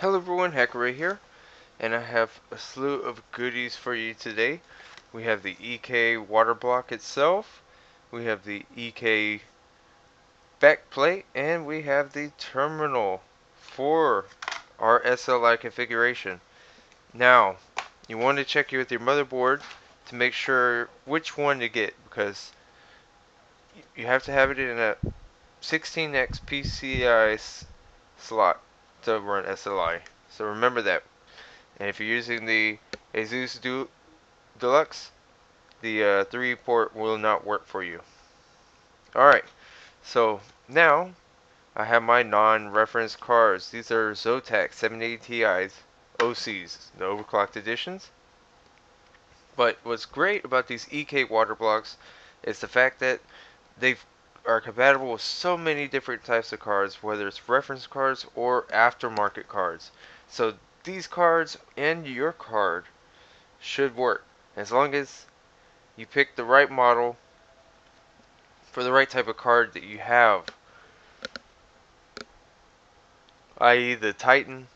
Hello everyone, HackerRay here, and I have a slew of goodies for you today. We have the EK Waterblock itself, we have the EK backplate, and we have the terminal for our SLI configuration. Now, you want to check with your motherboard to make sure which one to get, because you have to have it in a 16x PCI slot to run SLI. So remember that. And if you're using the Asus Deluxe, the 3-port will not work for you. Alright, so now I have my non-reference cards. These are Zotac 780 Ti's, OCs, the overclocked editions. But what's great about these EK Waterblocks is the fact that they are compatible with so many different types of cards, whether it's reference cards or aftermarket cards. So these cards and your card should work as long as you pick the right model for the right type of card that you have, i.e. the Titan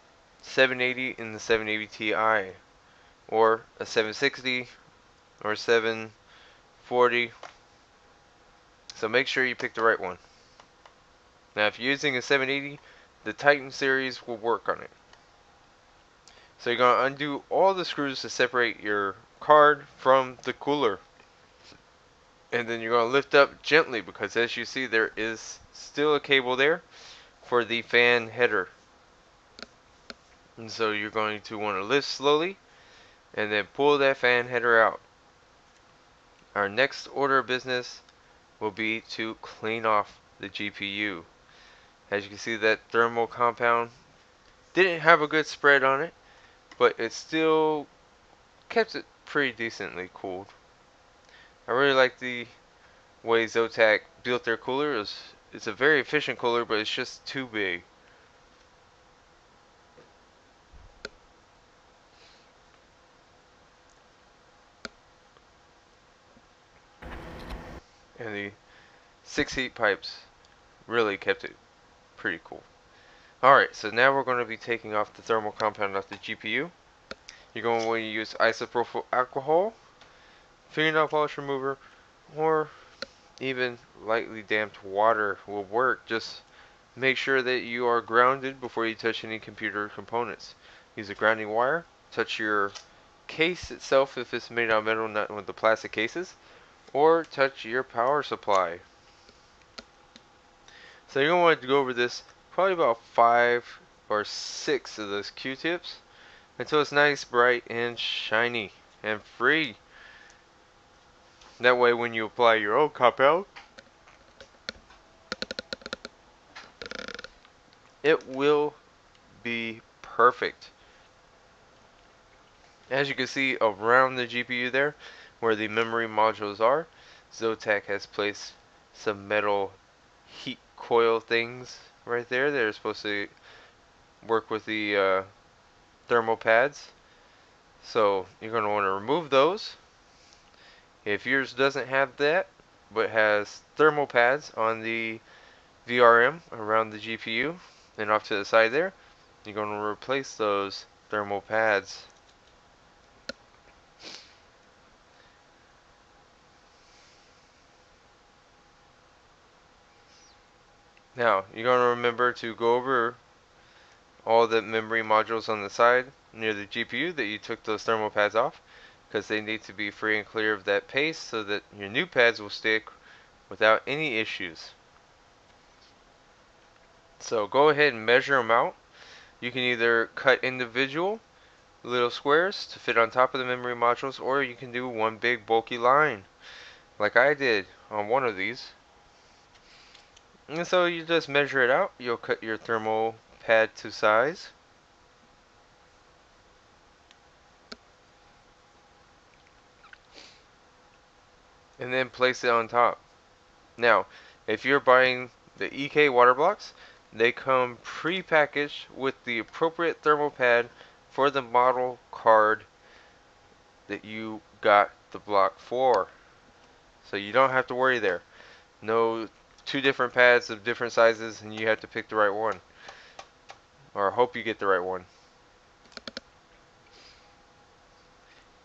780 and the 780 Ti, or a 760 or 740. So make sure you pick the right one. Now if you're using a 780, the Titan series will work on it. So you're going to undo all the screws to separate your card from the cooler. And then you're going to lift up gently, because as you see there is still a cable there for the fan header. And so you're going to want to lift slowly and then pull that fan header out. Our next order of business will be to clean off the GPU. As you can see, that thermal compound didn't have a good spread on it, but it still kept it pretty decently cooled. I really like the way Zotac built their cooler. It's a very efficient cooler, but it's just too big. And the 6 heat pipes really kept it pretty cool. Alright, so now we're going to be taking off the thermal compound off the GPU. You're going to want to use isopropyl alcohol, fingernail polish remover, or even lightly damped water will work. Just make sure that you are grounded before you touch any computer components. Use a grounding wire. Touch your case itself if it's made out of metal, not with the plastic cases, or touch your power supply. So you're going to want to go over this probably about 5 or 6 of those Q-tips until it's nice, bright, and shiny and free. That way when you apply your own compound, it will be perfect. As you can see around the GPU there, where the memory modules are, Zotac has placed some metal heat coil things right there. They're supposed to work with the thermal pads. So you're going to want to remove those. If yours doesn't have that, but has thermal pads on the VRM around the GPU and off to the side there, you're going to replace those thermal pads. Now, you're going to remember to go over all the memory modules on the side near the GPU that you took those thermal pads off, because they need to be free and clear of that paste so that your new pads will stick without any issues. So go ahead and measure them out. You can either cut individual little squares to fit on top of the memory modules, or you can do one big bulky line like I did on one of these. And so you just measure it out. You'll cut your thermal pad to size. And then place it on top. Now, if you're buying the EK water blocks, they come pre-packaged with the appropriate thermal pad for the model card that you got the block for. So you don't have to worry there. No 2 different pads of different sizes and you have to pick the right one. Or hope you get the right one.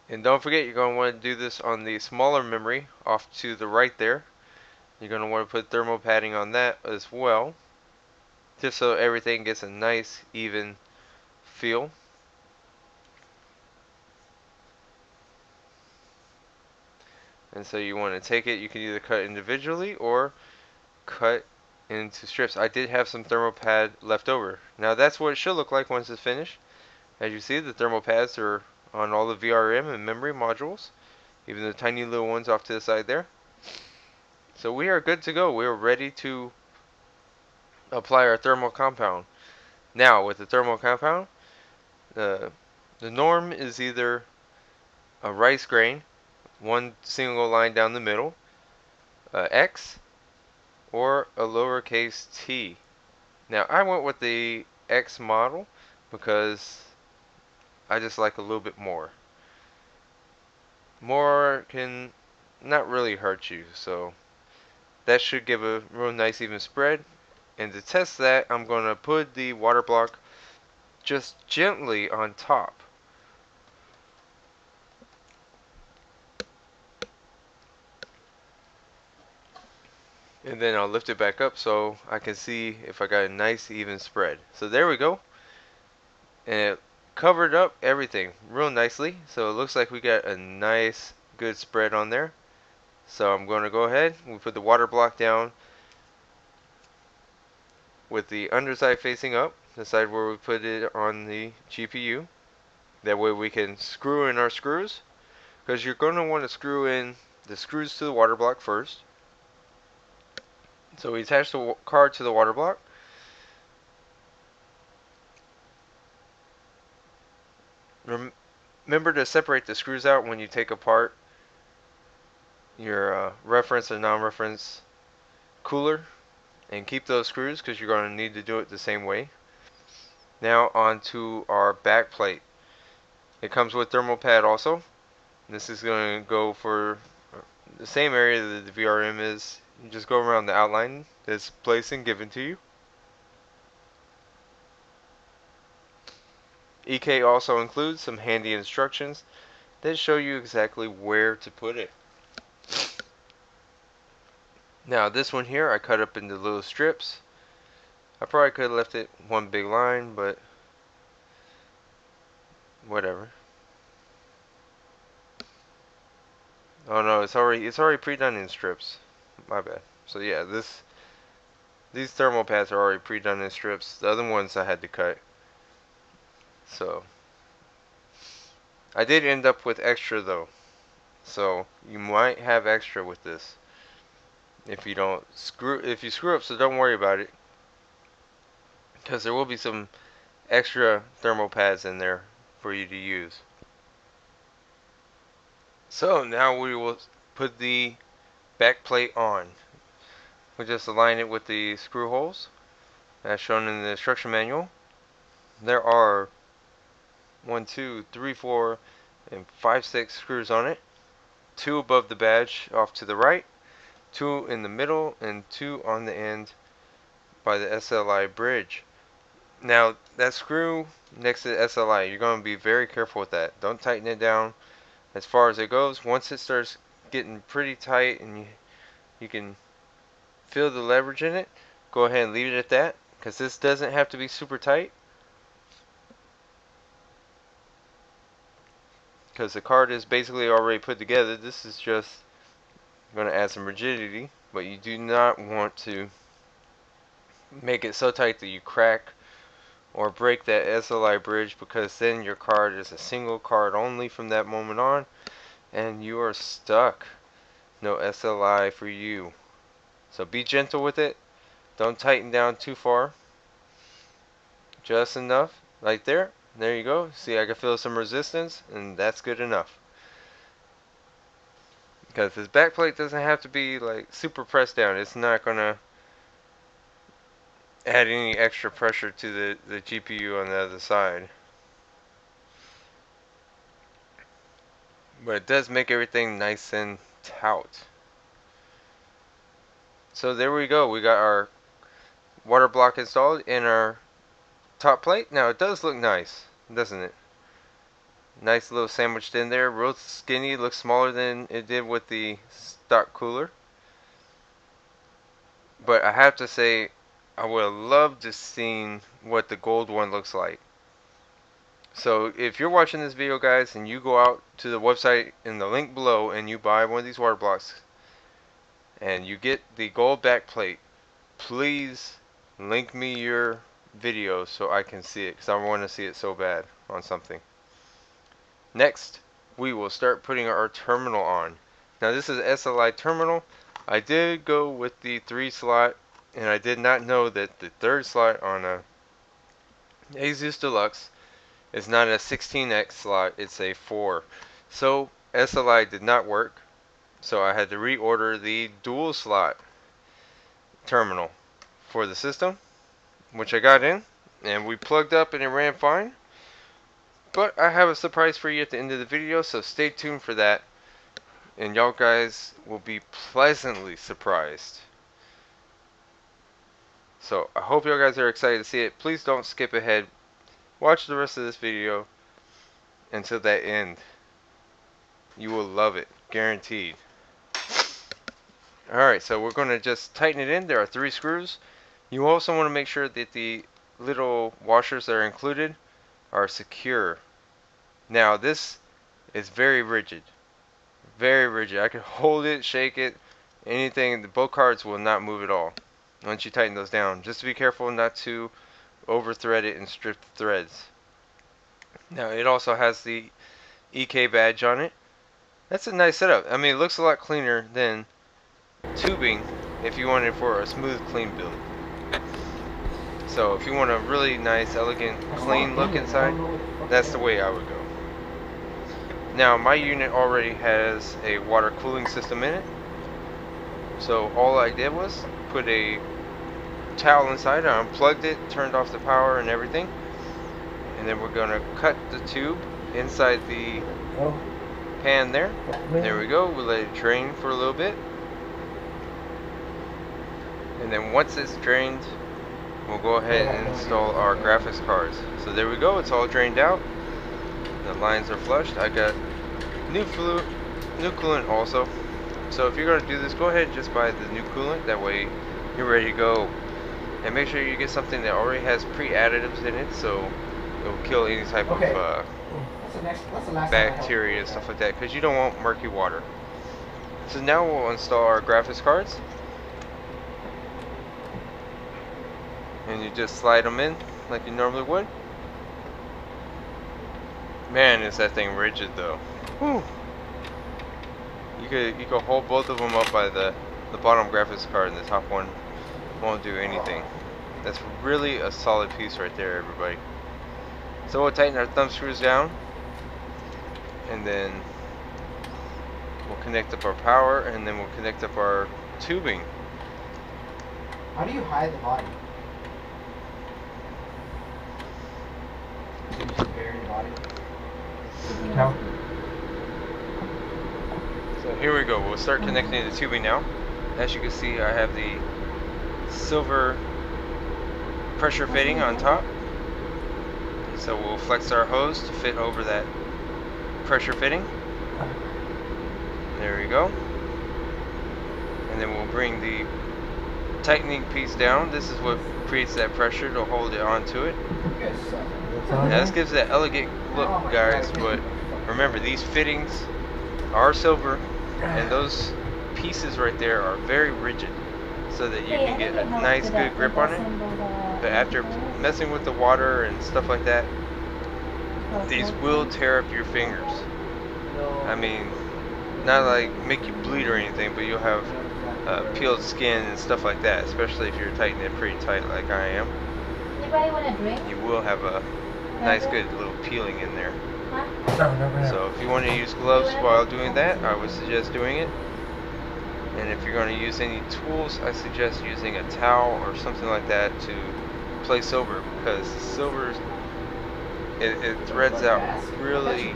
And don't forget, you're going to want to do this on the smaller memory off to the right there. You're going to want to put thermal padding on that as well, just so everything gets a nice even feel. And so you want to take it, you can either cut individually or cut into strips. I did have some thermal pad left over. Now that's what it should look like once it's finished. As you see, the thermal pads are on all the VRM and memory modules, even the tiny little ones off to the side there. So we are good to go. We are ready to apply our thermal compound. Now with the thermal compound, the norm is either a rice grain, one single line down the middle, X, or a lowercase t. Now I went with the X model because I just like a little bit more. More can not really hurt you, so that should give a real nice even spread. And to test that, I'm going to put the water block just gently on top. And then I'll lift it back up so I can see if I got a nice even spread. So there we go. And it covered up everything real nicely. So it looks like we got a nice good spread on there. So I'm going to go ahead, we put the water block down with the underside facing up, the side where we put it on the GPU. That way we can screw in our screws, because you're going to want to screw in the screws to the water block first. So we attach the card to the water block. Remember to separate the screws out when you take apart your reference and non-reference cooler, and keep those screws because you're going to need to do it the same way. Now onto our back plate. It comes with thermal pad also. This is going to go for the same area that the VRM is. You just go around the outline that's placed and given to you. EK also includes some handy instructions that show you exactly where to put it. Now this one here I cut up into little strips. I probably could have left it one big line, but whatever. Oh no, it's already pre-done in strips. My bad. So yeah, these thermal pads are already pre-done in strips. The other ones I had to cut. So I did end up with extra though. So you might have extra with this. If you screw up, so don't worry about it. Because there will be some extra thermal pads in there for you to use. So now we will put the back plate on. We just align it with the screw holes as shown in the instruction manual. There are 1, 2, 3, 4, and 5, 6 screws on it. 2 above the badge off to the right, 2 in the middle, and 2 on the end by the SLI bridge. Now that screw next to the SLI, you're going to be very careful with that. Don't tighten it down as far as it goes. Once it starts getting pretty tight and you can feel the leverage in it, go ahead and leave it at that, because this doesn't have to be super tight, because the card is basically already put together. This is just going to add some rigidity, but you do not want to make it so tight that you crack or break that SLI bridge, because then your card is a single card only from that moment on and you are stuck. No SLI for you. So be gentle with it. Don't tighten down too far. Just enough. Right there. There you go. See, I can feel some resistance, and that's good enough. Because this back plate doesn't have to be like super pressed down. It's not going to add any extra pressure to the GPU on the other side. But it does make everything nice and taut. So there we go. We got our water block installed in our top plate. Now it does look nice, doesn't it? Nice little sandwiched in there. Real skinny. Looks smaller than it did with the stock cooler. But I have to say, I would have loved to seen what the gold one looks like. So if you're watching this video, guys, and you go out to the website in the link below and you buy one of these water blocks and you get the gold back plate, please link me your video so I can see it, because I want to see it so bad on something. Next, we will start putting our terminal on. Now this is SLI terminal. I did go with the 3 slot, and I did not know that the 3rd slot on a Asus Deluxe is not a 16x slot, it's a 4. So SLI did not work, so I had to reorder the dual slot terminal for the system, which I got in, and we plugged up and it ran fine. But I have a surprise for you at the end of the video, so stay tuned for that, and y'all guys will be pleasantly surprised. So I hope y'all guys are excited to see it. Please don't skip ahead. Watch the rest of this video until that end. You will love it, guaranteed. Alright, so we're going to just tighten it in. There are 3 screws. You also want to make sure that the little washers that are included are secure. Now this is very rigid. Very rigid. I could hold it, shake it, anything. The bolt cards will not move at all once you tighten those down. Just to be careful not to over thread it and strip the threads. Now it also has the EK badge on it. That's a nice setup. I mean, it looks a lot cleaner than tubing if you wanted for a smooth, clean build. So if you want a really nice, elegant, clean look inside, that's the way I would go. Now my unit already has a water cooling system in it, so all I did was put a towel inside. I unplugged it, turned off the power and everything, and then we're going to cut the tube inside the pan there. There we go. We'll let it drain for a little bit, and then once it's drained, we'll go ahead and install our graphics cards. So there we go, it's all drained out. The lines are flushed. I got new coolant also. So if you're going to do this, go ahead and just buy the new coolant. That way you're ready to go. And make sure you get something that already has pre-additives in it, so it will kill any type of bacteria and stuff like that, because you don't want murky water. So now we'll install our graphics cards. And you just slide them in like you normally would. Man, is that thing rigid though. Whew. You could hold both of them up by the bottom graphics card, and the top one won't do anything. That's really a solid piece right there, everybody. So we'll tighten our thumb screws down, and then we'll connect up our power, and then we'll connect up our tubing. How do you hide the body? You just bury the body? No. So here we go. We'll start connecting the tubing now. As you can see, I have the silver pressure fitting on top. So we'll flex our hose to fit over that pressure fitting. There we go. And then we'll bring the tightening piece down. This is what creates that pressure to hold it onto it. Now this gives that elegant look, guys, but remember, these fittings are silver, and those pieces right there are very rigid, so that you can get a nice good grip on it. But after messing with the water and stuff like that, these will tear up your fingers. I mean, not like make you bleed or anything, but you'll have peeled skin and stuff like that, especially if you're tightening it pretty tight like I am. Anybody want a drink? You will have a nice good little peeling in there. Huh? So if you want to use gloves while doing that, I would suggest doing it. And if you're going to use any tools, I suggest using a towel or something like that to place over, because silver, it threads out really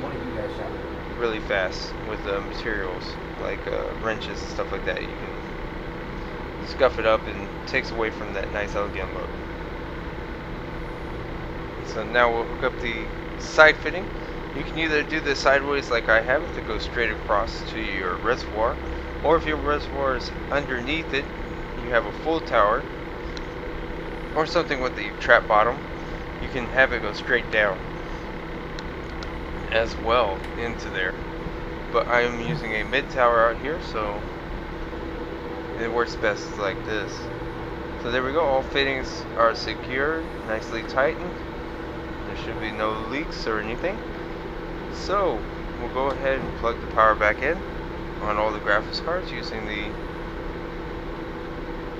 fast with the materials like wrenches and stuff like that. You can scuff it up and it takes away from that nice elegant look. So now we'll hook up the side fitting. You can either do this sideways like I have it to go straight across to your reservoir, or if your reservoir is underneath it, you have a full tower, or something with the trap bottom, you can have it go straight down as well into there. But I am using a mid tower out here, so it works best like this. So there we go, all fittings are secured, nicely tightened. There should be no leaks or anything. So we'll go ahead and plug the power back in on all the graphics cards using the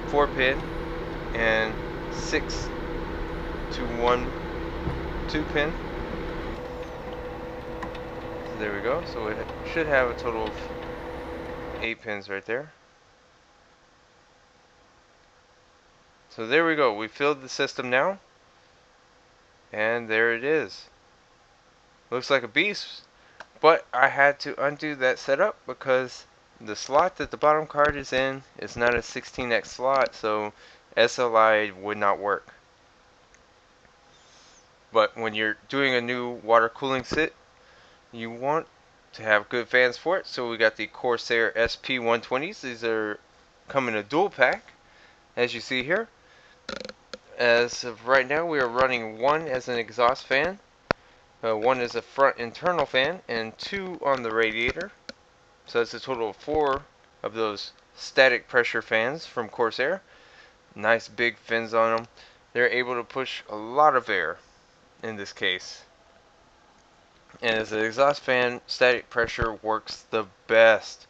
4-pin and 6 to 1 2-pin. So there we go. So it should have a total of 8 pins right there. So there we go. We filled the system now, and there it is. Looks like a beast, but I had to undo that setup because the slot that the bottom card is in is not a 16x slot, so SLI would not work. But when you're doing a new water cooling sit, you want to have good fans for it. So we got the Corsair SP120s. These are come in a dual pack, as you see here. As of right now, we are running one as an exhaust fan, one is a front internal fan, and 2 on the radiator. So that's a total of 4 of those static pressure fans from Corsair. Nice big fins on them. They're able to push a lot of air in this case. And as an exhaust fan, static pressure works the best.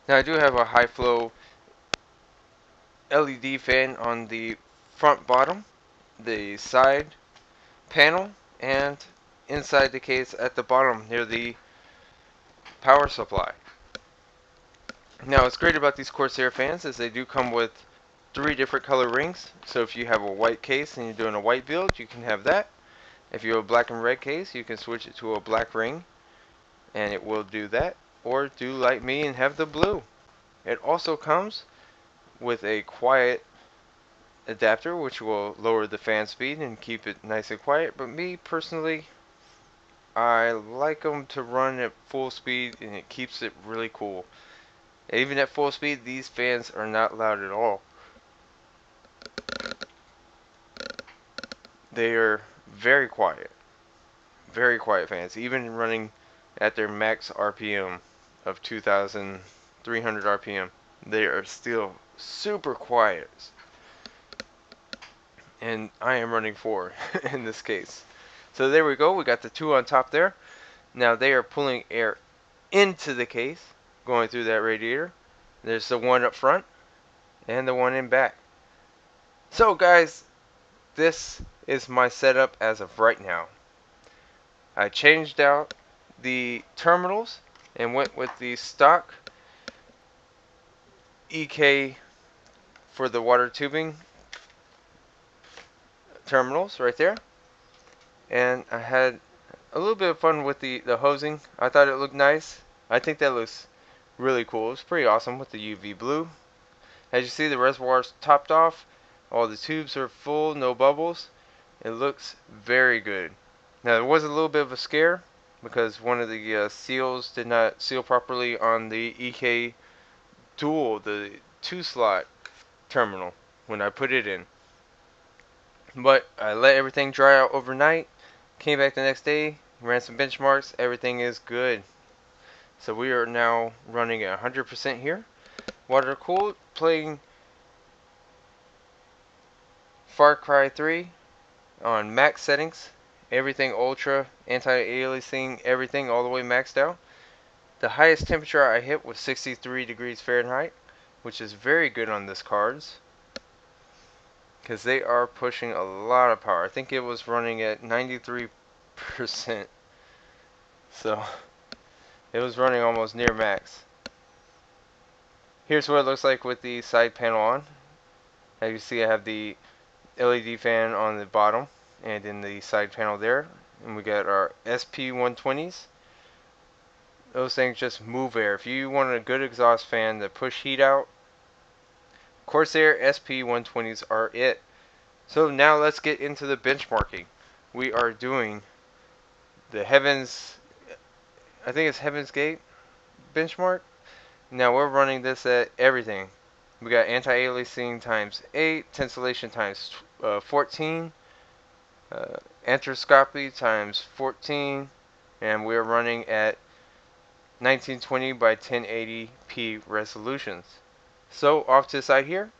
Now I do have a high flow LED fan on the front bottom, the side panel, and inside the case at the bottom near the power supply. Now what's great about these Corsair fans is they do come with 3 different color rings. So if you have a white case and you're doing a white build, you can have that. If you have a black and red case, you can switch it to a black ring and it will do that. Or do like me and have the blue. It also comes with a quiet adapter, which will lower the fan speed and keep it nice and quiet. But me personally, I like them to run at full speed and it keeps it really cool. Even at full speed, these fans are not loud at all. They are very quiet fans, even running at their max RPM of 2,300 RPM. They are still super quiet. And I am running 4 in this case. So there we go, we got the 2 on top there. Now they are pulling air into the case, going through that radiator. There's the one up front, and the one in back. So guys, this is my setup as of right now. I changed out the terminals and went with the stock EK for the water tubing terminals right there. And I had a little bit of fun with the hosing. I thought it looked nice. I think that looks really cool. It's pretty awesome with the UV blue. As you see, the reservoir's topped off. All the tubes are full, no bubbles. It looks very good. Now there was a little bit of a scare because one of the seals did not seal properly on the EK dual, the 2-slot terminal, when I put it in. But I let everything dry out overnight, came back the next day, ran some benchmarks, everything is good. So we are now running at 100% here. Water cooled, playing Far Cry 3 on max settings. Everything ultra, anti-aliasing, everything all the way maxed out. The highest temperature I hit was 63 degrees Fahrenheit, which is very good on this cards, because they are pushing a lot of power. I think it was running at 93%. So it was running almost near max. Here's what it looks like with the side panel on. As you see, I have the LED fan on the bottom and in the side panel there. And we got our SP120s. Those things just move air. If you want a good exhaust fan to push heat out, Corsair SP120s are it. So now let's get into the benchmarking. We are doing the Heavens I think it's Heaven's Gate benchmark. Now we're running this at everything. We got anti-aliasing times 8, tensillation times 14, antroscopy times 14, and we're running at 1920 by 1080p resolutions. So off to the side here,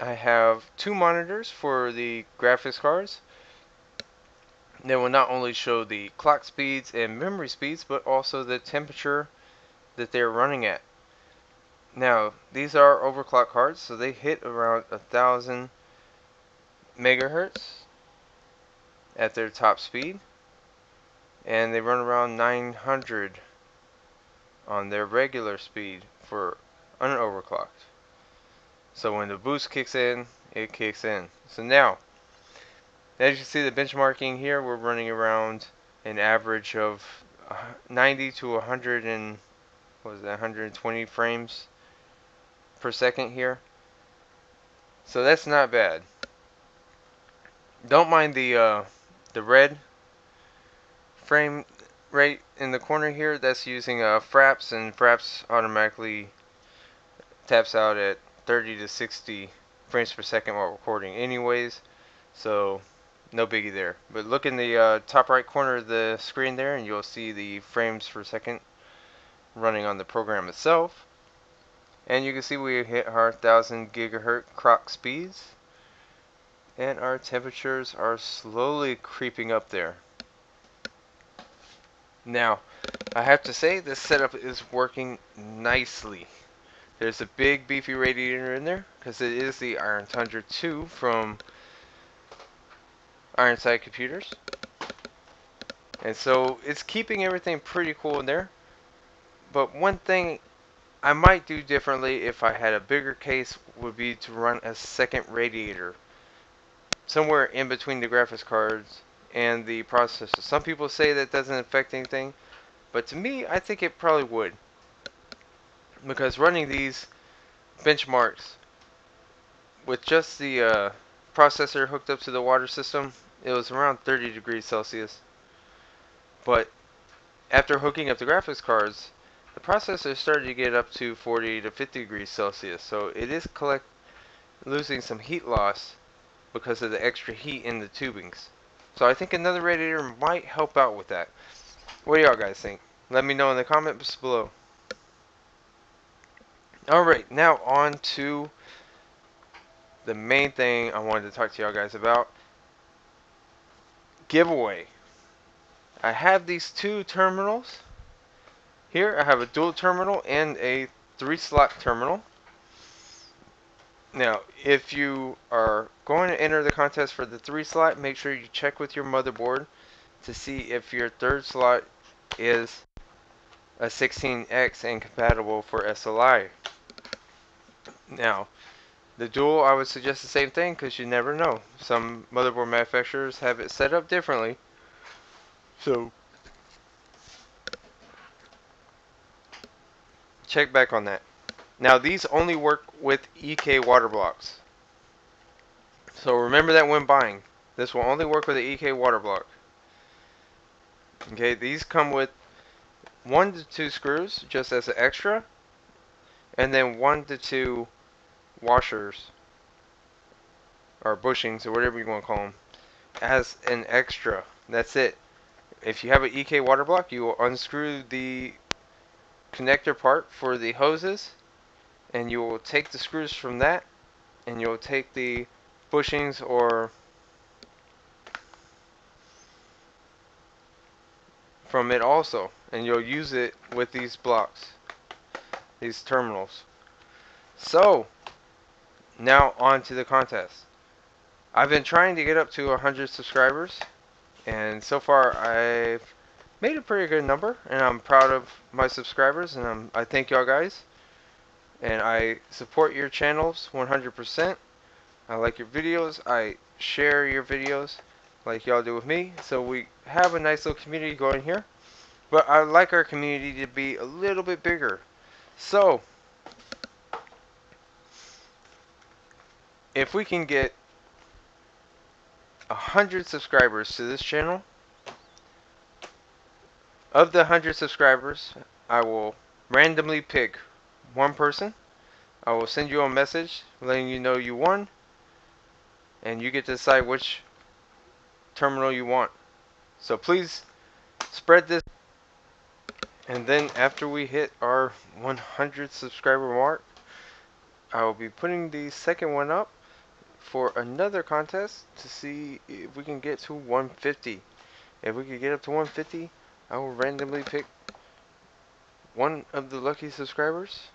I have two monitors for the graphics cards. They will not only show the clock speeds and memory speeds, but also the temperature that they're running at. Now, these are overclock cards, so they hit around 1000 megahertz at their top speed, and they run around 900 on their regular speed for unoverclocked. So when the boost kicks in, it kicks in. So now, as you can see the benchmarking here, we're running around an average of 90 to 100 and what was that, 120 frames per second here. So that's not bad. Don't mind the red frame rate in the corner here. That's using Fraps, and Fraps automatically taps out at 30 to 60 frames per second while recording anyways. So no biggie there. But look in the top right corner of the screen there, and you'll see the frames per second running on the program itself. And you can see we hit our 1000 gigahertz clock speeds, and our temperatures are slowly creeping up there. Now, I have to say this setup is working nicely. There's a big beefy radiator in there because it is the Iron Tundra 2 from Ironside Computers. And so it's keeping everything pretty cool in there. But one thing I might do differently if I had a bigger case would be to run a second radiator somewhere in between the graphics cards and the processor. Some people say that doesn't affect anything, but to me I think it probably would, because running these benchmarks with just the processor hooked up to the water system, it was around 30 degrees Celsius. But after hooking up the graphics cards, the processor started to get up to 40 to 50 degrees Celsius. So it is losing some heat loss because of the extra heat in the tubings. So I think another radiator might help out with that. What do y'all guys think? Let me know in the comments below. Alright, now on to the main thing I wanted to talk to y'all guys about. Giveaway. I have these two terminals. Here I have a dual terminal and a 3-slot terminal. Now, if you are going to enter the contest for the 3-slot, make sure you check with your motherboard to see if your 3rd slot is a 16X and compatible for SLI. Now, the dual, I would suggest the same thing because you never know. Some motherboard manufacturers have it set up differently. So, check back on that. Now, these only work with EK Waterblocks. So remember that when buying. This will only work with the EK Waterblock. Okay, these come with 1 to 2 screws just as an extra, and then 1 to 2 washers or bushings or whatever you want to call them as an extra. That's it. If you have an EK Waterblock, you will unscrew the connector part for the hoses, and you will take the screws from that, and you'll take the bushings or from it also, and you'll use it with these blocks, these terminals. So now on to the contest. I've been trying to get up to 100 subscribers, and so far I've made a pretty good number, and I'm proud of my subscribers, and I thank y'all guys, and I support your channels 100%. I like your videos. I share your videos like y'all do with me. So we have a nice little community going here. But I like our community to be a little bit bigger. So, if we can get 100 subscribers to this channel, of the 100 subscribers, I will randomly pick one person. I will send you a message letting you know you won, and you get to decide which terminal you want. So please spread this. And then after we hit our 100 subscriber mark, I will be putting the second one up for another contest to see if we can get to 150. If we can get up to 150, I will randomly pick one of the lucky subscribers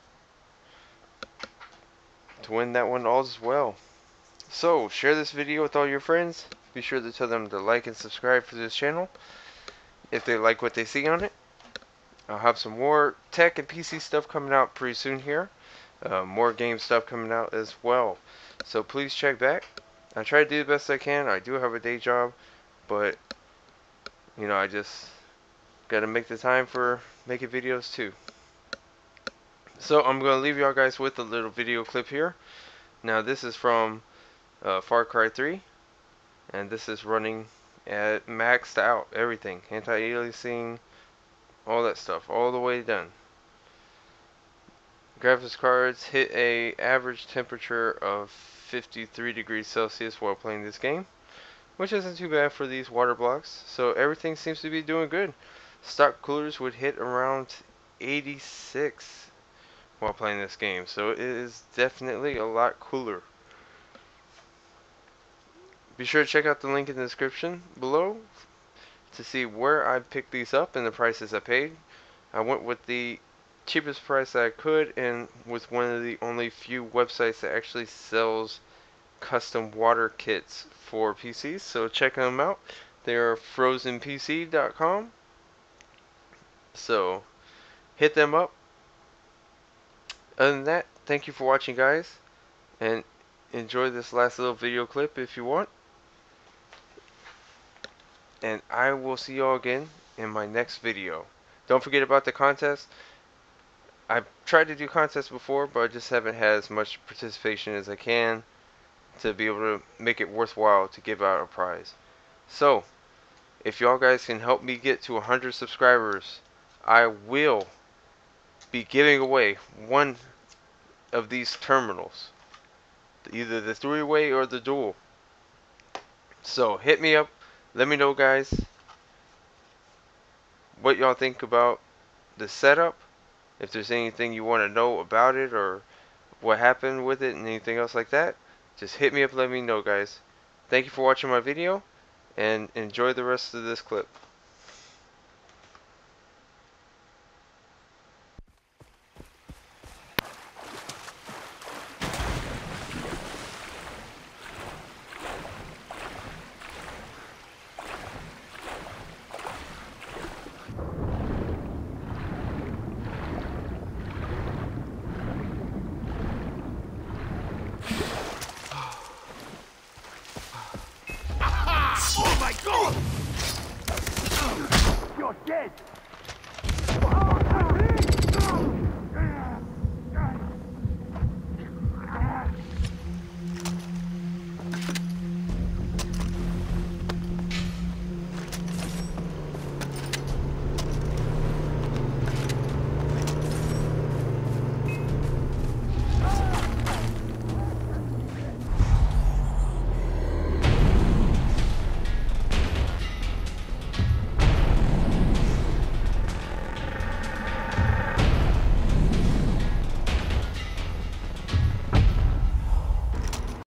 to win that one all as well. So share this video with all your friends. Be sure to tell them to like and subscribe for this channel if they like what they see on it. I'll have some more tech and PC stuff coming out pretty soon here. More game stuff coming out as well. So please check back. I try to do the best I can. I do have a day job, but you know, I just gotta make the time for making videos too. So I'm gonna leave y'all guys with a little video clip here. Now this is from Far Cry 3, and this is running at maxed out everything, anti-aliasing, all that stuff, all the way done. Graphics cards hit a average temperature of 53 degrees Celsius while playing this game, which isn't too bad for these water blocks. So everything seems to be doing good. Stock coolers would hit around 86 while playing this game, so it is definitely a lot cooler. Be sure to check out the link in the description below to see where I picked these up and the prices I paid. I went with the cheapest price that I could, and with one of the only few websites that actually sells custom water kits for PCs, so check them out. They are frozenpc.com, so hit them up. Other than that, thank you for watching, guys, and enjoy this last little video clip if you want, and I will see y'all again in my next video. Don't forget about the contest. I've tried to do contests before, but I just haven't had as much participation as I can to be able to make it worthwhile to give out a prize. So, if y'all guys can help me get to 100 subscribers, I will be giving away one of these terminals, either the 3-way or the dual. So hit me up, let me know, guys, what y'all think about the setup, if there's anything you want to know about it or what happened with it and anything else like that. Just hit me up, let me know, guys. Thank you for watching my video, and enjoy the rest of this clip. Oh my God! You're dead!